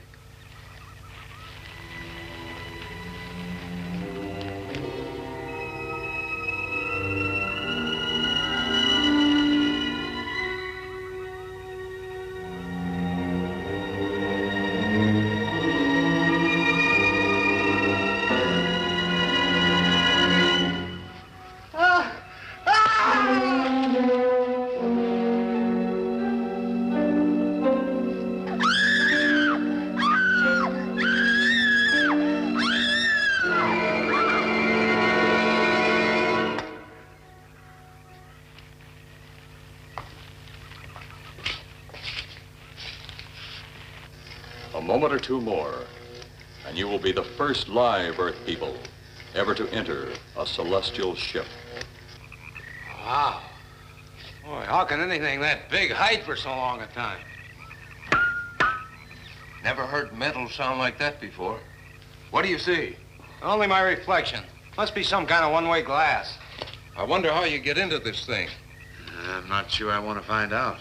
moment or two more, and you will be the first live Earth people ever to enter a celestial ship. Wow. Boy, how can anything that big hide for so long a time? Never heard metal sound like that before. What do you see? Only my reflection. Must be some kind of one-way glass. I wonder how you get into this thing. I'm not sure I want to find out.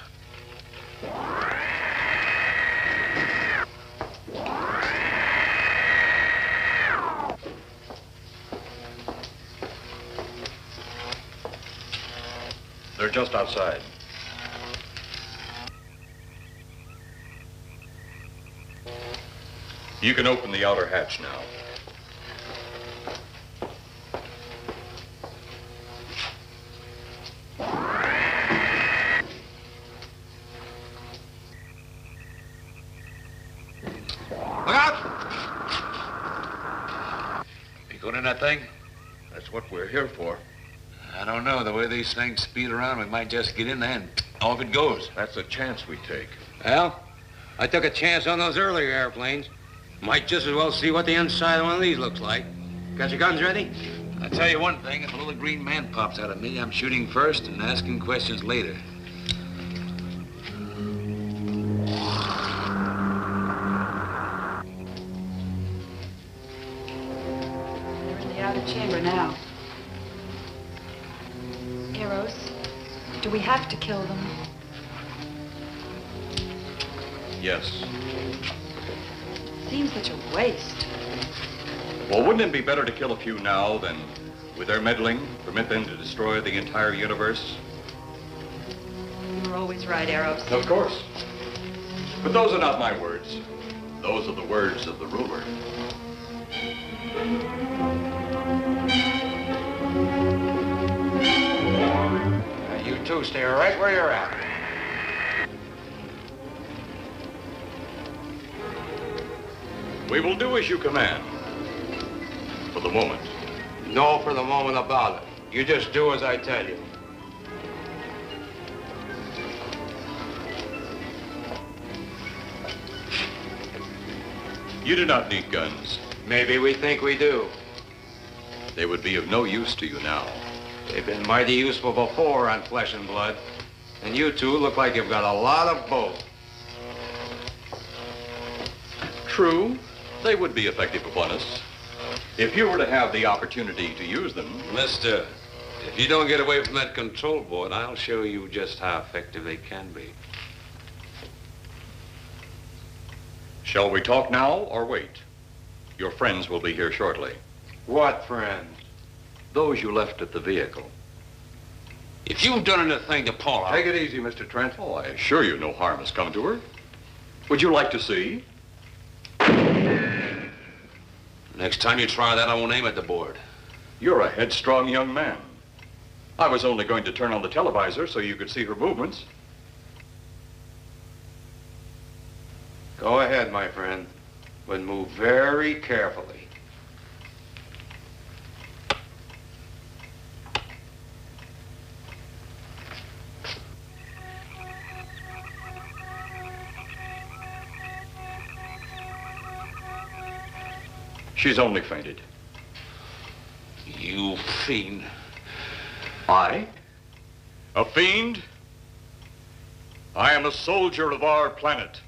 They're just outside. You can open the outer hatch now. Look out! You going in that thing? That's what we're here for. I don't know. The way these things speed around, we might just get in there and off it goes. That's a chance we take. Well, I took a chance on those earlier airplanes. Might just as well see what the inside of one of these looks like. Got your guns ready? I'll tell you one thing. If a little green man pops out of me, I'm shooting first and asking questions later. They're in the outer chamber now. Eros, do we have to kill them? Yes. Seems such a waste. Well, wouldn't it be better to kill a few now than, with their meddling, permit them to destroy the entire universe? You're always right, Eros. Of course. But those are not my words. Those are the words of the ruler. You two stay right where you're at. We will do as you command. For the moment. No for the moment about it. You just do as I tell you. You do not need guns. Maybe we think we do. They would be of no use to you now. They've been mighty useful before on flesh and blood. And you two look like you've got a lot of both. True, they would be effective upon us. If you were to have the opportunity to use them. Mister, if you don't get away from that control board, I'll show you just how effective they can be. Shall we talk now or wait? Your friends will be here shortly. What friends? Those you left at the vehicle. If you've done anything to Paula... Take it easy, Mr. Trent. Oh, I assure you no harm has come to her. Would you like to see? Next time you try that, I won't aim at the board. You're a headstrong young man. I was only going to turn on the televisor so you could see her movements. Go ahead, my friend, but move very carefully. She's only fainted. You fiend. I? A fiend? I am a soldier of our planet.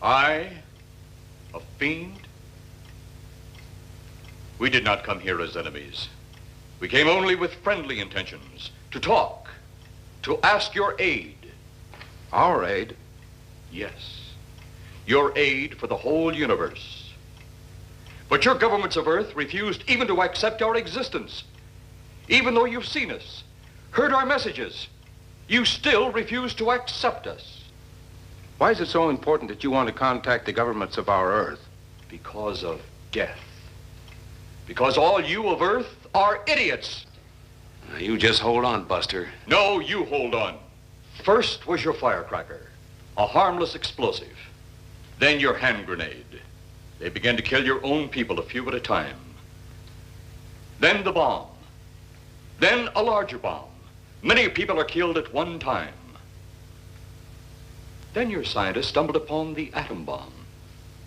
I? A fiend? We did not come here as enemies. We came only with friendly intentions, to talk, to ask your aid. Our aid? Yes, your aid for the whole universe. But your governments of Earth refused even to accept our existence. Even though you've seen us, heard our messages, you still refuse to accept us. Why is it so important that you want to contact the governments of our Earth? Because of death. Because all you of Earth are idiots. Now, you just hold on, Buster. No, you hold on. First was your firecracker, a harmless explosive. Then your hand grenade. They began to kill your own people a few at a time. Then the bomb. Then a larger bomb. Many people are killed at one time. Then your scientists stumbled upon the atom bomb.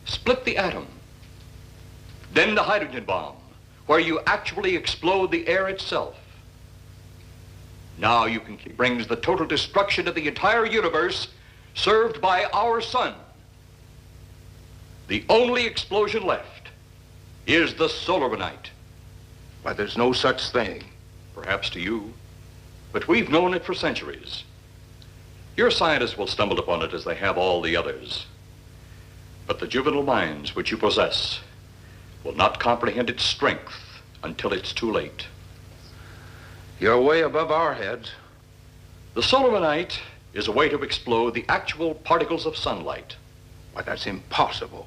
split the atom. Then the hydrogen bomb, where you actually explode the air itself. Now you can brings the total destruction of the entire universe served by our sun. The only explosion left is the solar night. Why, there's no such thing. Perhaps to you, but we've known it for centuries. Your scientists will stumble upon it as they have all the others. But the juvenile minds which you possess will not comprehend its strength until it's too late. You're way above our heads. The solar night is a way to explode the actual particles of sunlight. Why, that's impossible.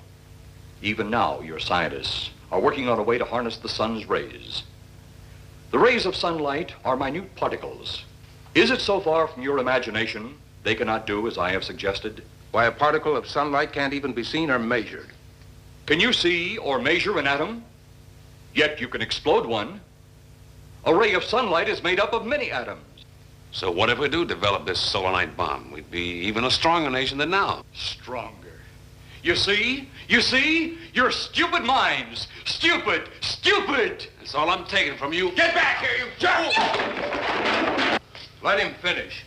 Even now, your scientists are working on a way to harness the sun's rays. The rays of sunlight are minute particles. Is it so far from your imagination they cannot do as I have suggested? Why, a particle of sunlight can't even be seen or measured. Can you see or measure an atom? Yet you can explode one. A ray of sunlight is made up of many atoms. So what if we do develop this solar night bomb? We'd be even a stronger nation than now. Stronger. You see? Your stupid minds. Stupid! That's all I'm taking from you. Get back here, you jerk! Let him finish.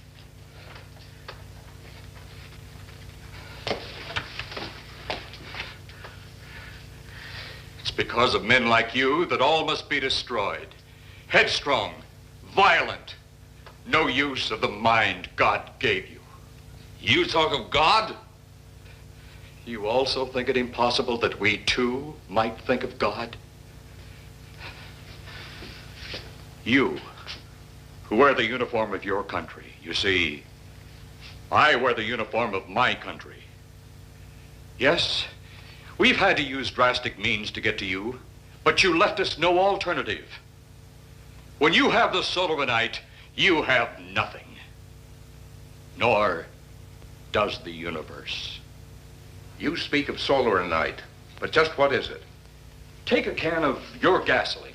It's because of men like you that all must be destroyed. Headstrong, violent, no use of the mind God gave you. You talk of God? You also think it impossible that we too might think of God? You, who wear the uniform of your country. You see, I wear the uniform of my country. Yes, we've had to use drastic means to get to you, but you left us no alternative. When you have the solar night, you have nothing. Nor does the universe. You speak of solar night, but just what is it? Take a can of your gasoline.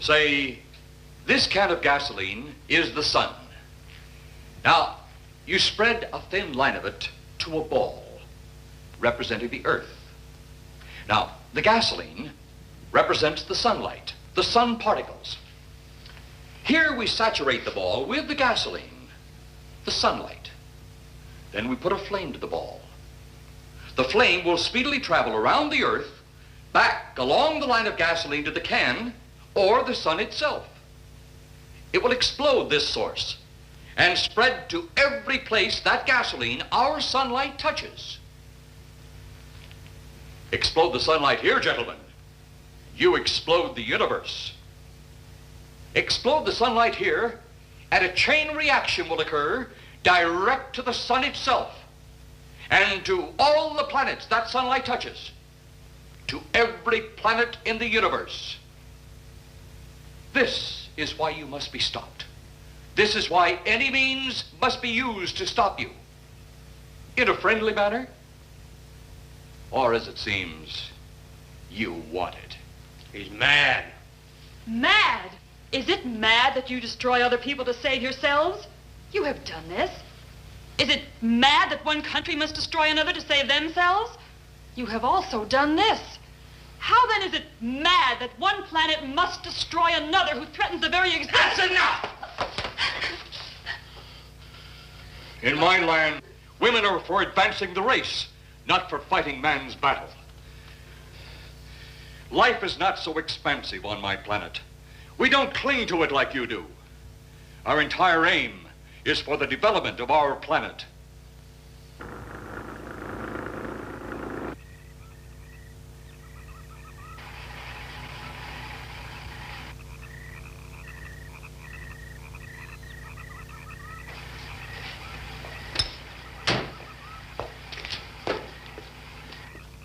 Say, this can of gasoline is the sun. Now, you spread a thin line of it to a ball, representing the earth. Now, the gasoline represents the sunlight, the sun particles. Here we saturate the ball with the gasoline, the sunlight. Then we put a flame to the ball. The flame will speedily travel around the earth, back along the line of gasoline to the can, or the sun itself. It will explode this source and spread to every place that gasoline, our sunlight, touches. Explode the sunlight here, gentlemen. You explode the universe. Explode the sunlight here, and a chain reaction will occur direct to the sun itself and to all the planets that sunlight touches, to every planet in the universe. This is why you must be stopped. This is why any means must be used to stop you. In a friendly manner, or as it seems, you want it. He's mad. Mad? Is it mad that you destroy other people to save yourselves? You have done this. Is it mad that one country must destroy another to save themselves? You have also done this. How then is it mad that one planet must destroy another who threatens the very existence? That's enough! In my land, women are for advancing the race, not for fighting man's battle. Life is not so expansive on my planet. We don't cling to it like you do. Our entire aim is for the development of our planet.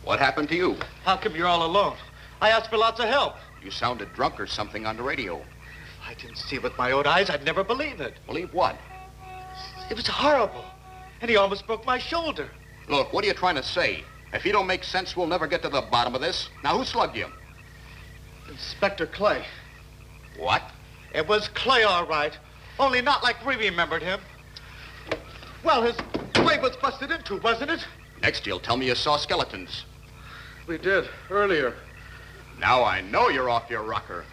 What happened to you? How come you're all alone? I asked for lots of help. You sounded drunk or something on the radio. If I didn't see it with my own eyes, I'd never believe it. Believe what? It was horrible. And he almost broke my shoulder. Look, what are you trying to say? If you don't make sense, we'll never get to the bottom of this. Now, who slugged you? Inspector Clay. What? It was Clay, all right. Only not like we remembered him. Well, his grave was busted into, wasn't it? Next, you'll tell me you saw skeletons. We did, earlier. Now I know you're off your rocker.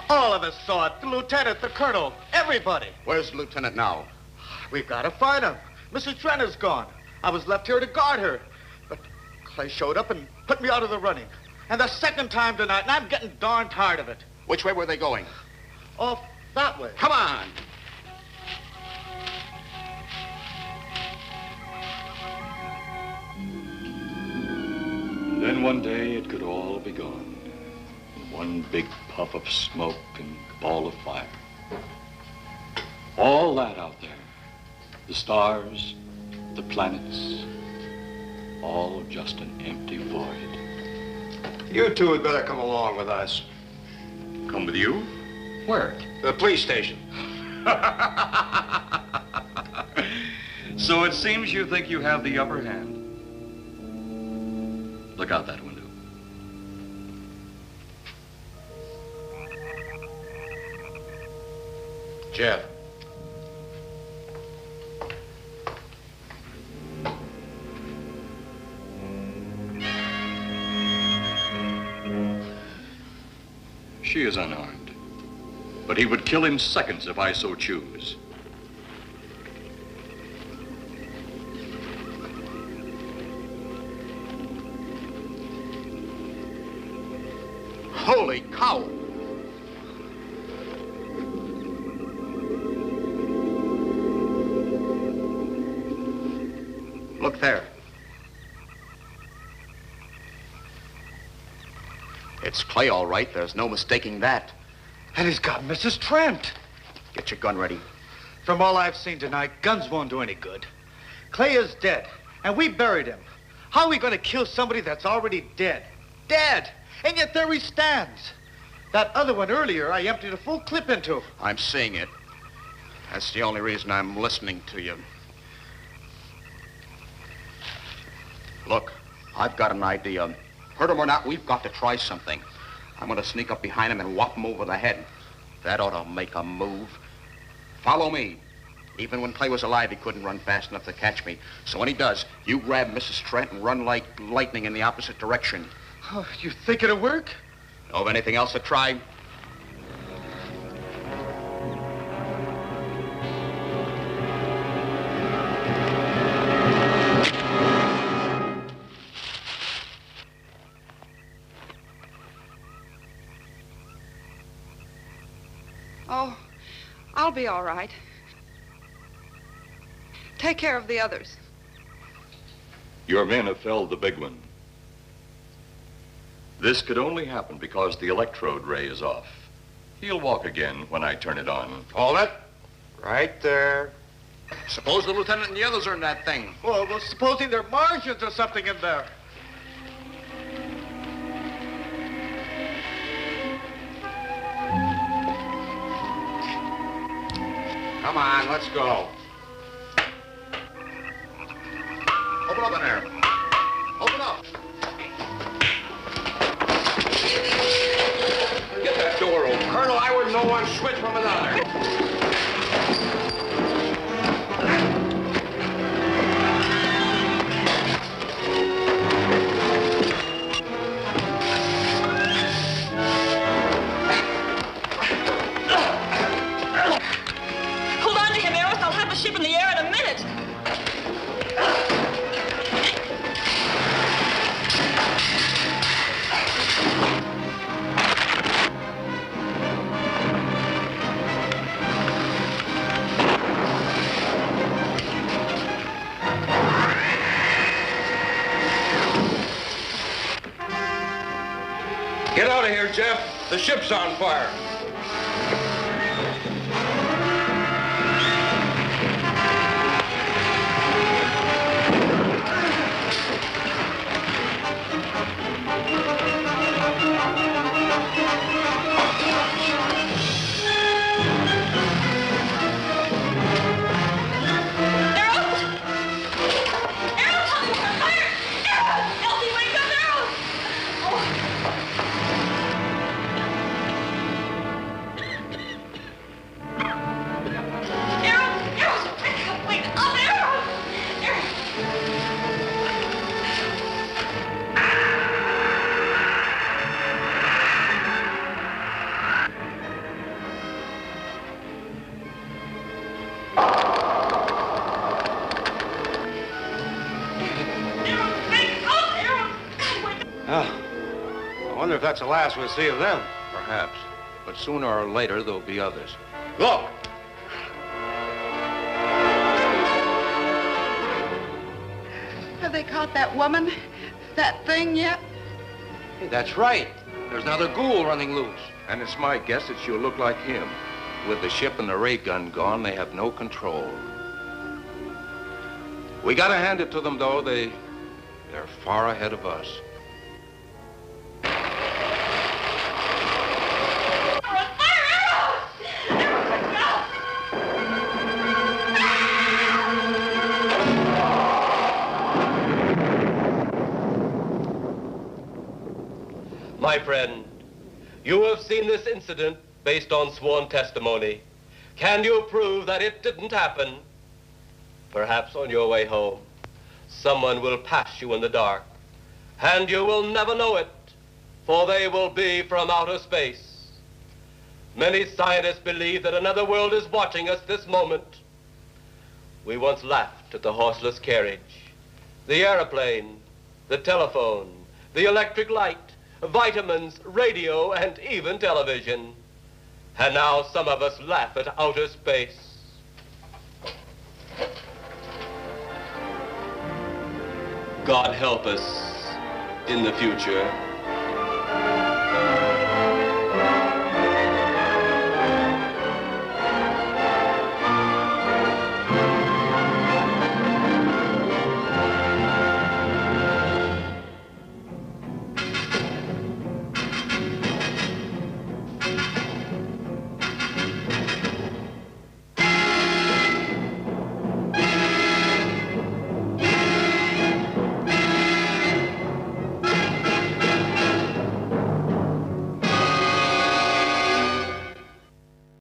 All of us saw it. The lieutenant, the colonel, everybody. Where's the lieutenant now? We've got to find him. Mrs. Trent is gone. I was left here to guard her. But Clay showed up and put me out of the running. And the second time tonight, and I'm getting darn tired of it. Which way were they going? Off that way. Come on. And then one day it could all be gone. In one big puff of smoke and ball of fire. All that out there. The stars, the planets, all just an empty void. You two had better come along with us. Come with you? Where? The police station. So it seems you think you have the upper hand. Look out that window. Jeff. She is unarmed. But he would kill in seconds if I so choose. Holy cow! Look there. It's Clay, all right. There's no mistaking that. And he's got Mrs. Trent. Get your gun ready. From all I've seen tonight, guns won't do any good. Clay is dead, and we buried him. How are we going to kill somebody that's already dead? Dead! And yet there he stands. That other one earlier, I emptied a full clip into. I'm seeing it. That's the only reason I'm listening to you. Look, I've got an idea. Hurt him or not, we've got to try something. I'm going to sneak up behind him and whop him over the head. That ought to make a move. Follow me. Even when Clay was alive, he couldn't run fast enough to catch me. So when he does, you grab Mrs. Trent and run like lightning in the opposite direction. Oh, you think it'll work? Know of anything else to try? Oh, I'll be all right. Take care of the others. Your men have felled the big one. This could only happen because the electrode ray is off. He'll walk again when I turn it on. Hold it. Right there. Suppose the lieutenant and the others are in that thing. Well, supposing there are Martians or something in there. Come on, let's go. Open up in there. Open up. Get that door open. Colonel, I wouldn't know one switch from another. Hold on to him, Eros. I'll have the ship in the air in a minute. Get out of here, Jeff. The ship's on fire. wonder if that's the last we'll see of them. Perhaps. But sooner or later, there'll be others. Look! Have they caught that woman? That thing yet? Hey, that's right. There's another ghoul running loose. And it's my guess that she'll look like him. With the ship and the ray gun gone, they have no control. We gotta hand it to them, though. They're far ahead of us. My friend, you have seen this incident based on sworn testimony. Can you prove that it didn't happen? Perhaps on your way home, someone will pass you in the dark, and you will never know it, for they will be from outer space. Many scientists believe that another world is watching us this moment. We once laughed at the horseless carriage, the airplane, the telephone, the electric light, vitamins, radio, and even television. And now some of us laugh at outer space. God help us in the future.